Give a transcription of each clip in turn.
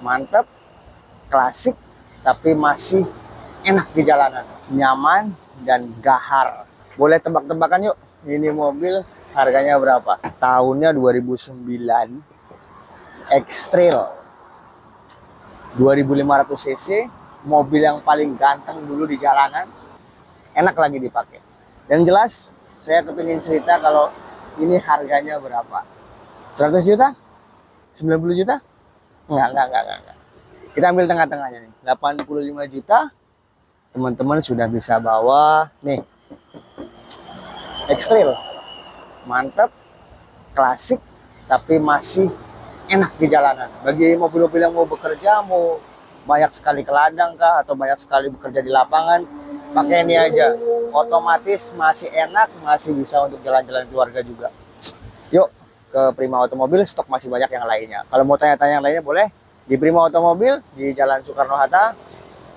mantep, klasik, tapi masih enak di jalanan, nyaman dan gahar. Boleh tebak-tebakan yuk, ini mobil harganya berapa? Tahunnya 2009, X-Trail 2500 cc, mobil yang paling ganteng dulu di jalanan, enak lagi dipakai. Yang jelas, saya kepingin cerita kalau ini harganya berapa. 100 juta? 90 juta? Enggak. Kita ambil tengah-tengahnya nih, 85 juta. Teman-teman sudah bisa bawa nih X-Trail, mantep, klasik, tapi masih enak di jalanan. Bagi mobil-mobil yang mau bekerja, mau banyak sekali ke ladang kah, atau banyak sekali bekerja di lapangan, pakai ini aja. Otomatis masih enak, masih bisa untuk jalan-jalan keluarga juga. Yuk ke Prima Automobil, stok masih banyak yang lainnya. Kalau mau tanya-tanya yang lainnya boleh di Prima Automobil di Jalan Soekarno-Hatta,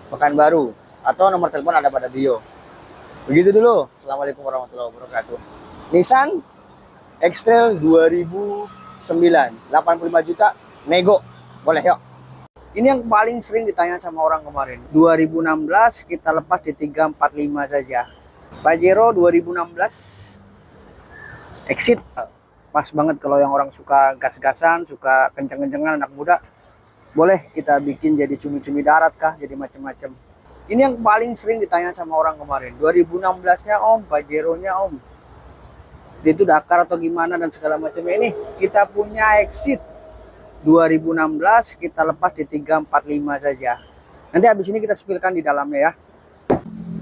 Pekanbaru, atau nomor telepon ada pada bio. Begitu dulu. Assalamualaikum warahmatullahi wabarakatuh. Nissan X-Trail 2009, 85 juta, nego. Boleh yuk. Ini yang paling sering ditanya sama orang kemarin. 2016 kita lepas di 345 saja. Pajero 2016 Exit. Pas banget kalau yang orang suka gas-gasan, suka kenceng-kencengan anak muda. Boleh kita bikin jadi cumi-cumi darat kah, jadi macam-macam. Ini yang paling sering ditanya sama orang kemarin. 2016-nya Om, Pajero-nya Om. Itu Dakar atau gimana dan segala macamnya. Ini kita punya Exit 2016, kita lepas di 345 saja. Nanti habis ini kita spilkan di dalamnya ya.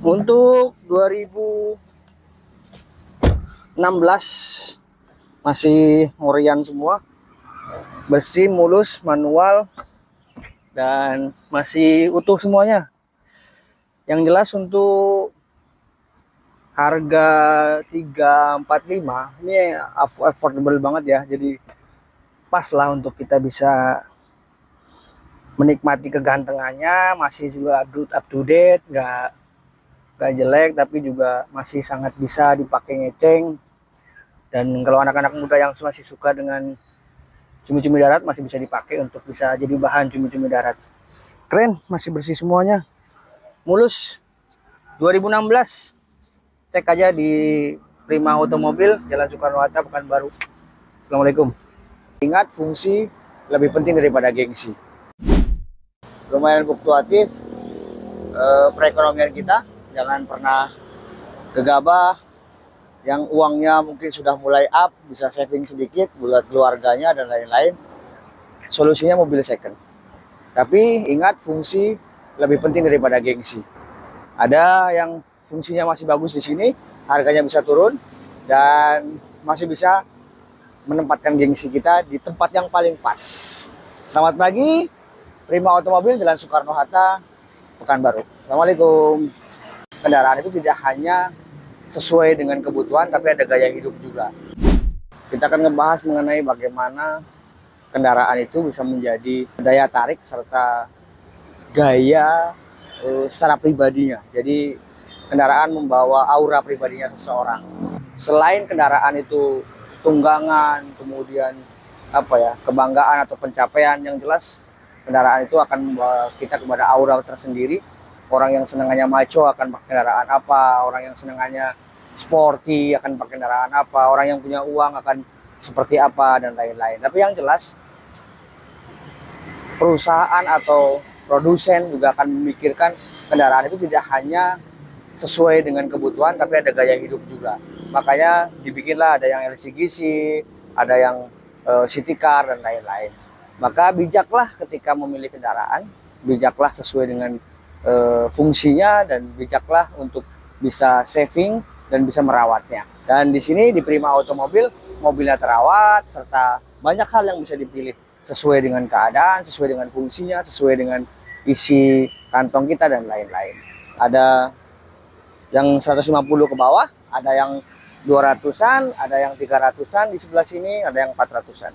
Untuk 2016 masih Morian semua, bersih, mulus, manual, dan masih utuh semuanya. Yang jelas untuk harga 345 ini affordable banget ya. Jadi pas lah untuk kita bisa menikmati kegantengannya, masih juga up to date, nggak jelek, tapi juga masih sangat bisa dipakai ngeceng. Dan kalau anak-anak muda yang masih suka dengan cumi-cumi darat, masih bisa dipakai untuk bisa jadi bahan cumi-cumi darat. Keren, masih bersih semuanya, mulus. 2016, cek aja di Prima Automobil, Jalan Soekarno-Hatta, Pekanbaru. Assalamualaikum. Ingat, fungsi lebih penting daripada gengsi. Lumayan fluktuatif perekonomian kita, jangan pernah gegabah. Yang uangnya mungkin sudah mulai up, bisa saving sedikit buat keluarganya dan lain-lain. Solusinya mobil second. Tapi ingat, fungsi lebih penting daripada gengsi. Ada yang fungsinya masih bagus di sini, harganya bisa turun, dan masih bisa menempatkan gengsi kita di tempat yang paling pas. Selamat pagi, Prima Automobil, Jalan Soekarno-Hatta, Pekanbaru. Assalamualaikum. Kendaraan itu tidak hanya sesuai dengan kebutuhan, tapi ada gaya hidup juga. Kita akan ngebahas mengenai bagaimana kendaraan itu bisa menjadi daya tarik serta gaya secara pribadinya. Jadi kendaraan membawa aura pribadinya seseorang. Selain kendaraan itu tunggangan, kemudian kebanggaan atau pencapaian, yang jelas kendaraan itu akan membawa kita kepada aura tersendiri. Orang yang senangannya maco akan pakai kendaraan apa, orang yang senangannya sporty akan pakai kendaraan apa, orang yang punya uang akan seperti apa, dan lain-lain. Tapi yang jelas perusahaan atau produsen juga akan memikirkan kendaraan itu tidak hanya sesuai dengan kebutuhan, tapi ada gaya hidup juga. Makanya dibikinlah ada yang LCGC, ada yang city car, dan lain-lain. Maka bijaklah ketika memilih kendaraan, bijaklah sesuai dengan fungsinya, dan bijaklah untuk bisa saving dan bisa merawatnya. Dan di sini di Prima Automobil, mobilnya terawat, serta banyak hal yang bisa dipilih sesuai dengan keadaan, sesuai dengan fungsinya, sesuai dengan isi kantong kita, dan lain-lain. Ada yang 150 ke bawah, ada yang 200-an, ada yang 300-an di sebelah sini, ada yang 400-an.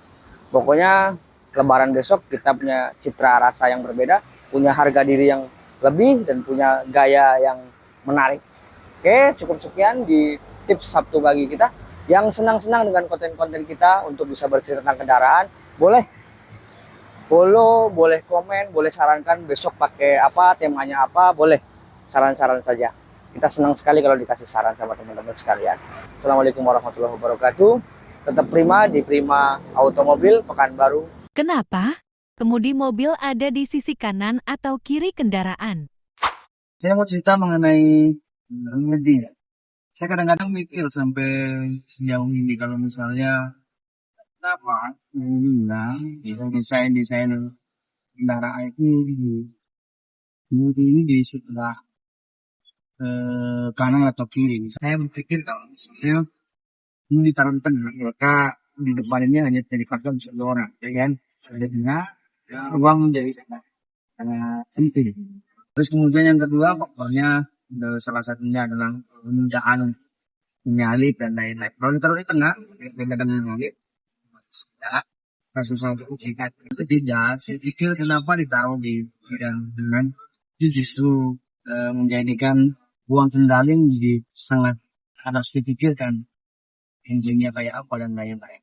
Pokoknya Lebaran besok kita punya citra rasa yang berbeda, punya harga diri yang lebih, dan punya gaya yang menarik. Oke, cukup sekian di tips Sabtu pagi kita. Yang senang-senang dengan konten-konten kita untuk bisa bercerita tentang kendaraan, boleh follow, boleh komen, boleh sarankan besok pakai apa, temanya apa, boleh saran-saran saja. Kita senang sekali kalau dikasih saran sama teman-teman sekalian. Assalamualaikum warahmatullahi wabarakatuh. Tetap Prima di Prima Automobil Pekanbaru. Kenapa? Kemudi mobil ada di sisi kanan atau kiri kendaraan. Saya mau cerita mengenai ngemudi. Saya kadang-kadang mikir sampai sejauh ini kalau misalnya kenapa bilang desain-desain kendaraan itu ngemudi ini di sebelah kanan atau kiri. Saya berpikir kalau misalnya ini ditaruh di tengah, maka di depan ini hanya dipakai untuk dua orang, ya kan? Ada tengah, ruang menjadi sangat sempit. Terus kemudian yang kedua, pokoknya salah satunya adalah penundaan menyalip dan lain-lain. Kalau ditaruh di tengah, beda dengan menyalip, susah untuk diikat. Itu tidak. Saya pikir kenapa ditaruh di bidang dengan itu justru menjadikan ruang kendali jadi sangat harus dipikirkan intinya kayak apa dan lain-lain.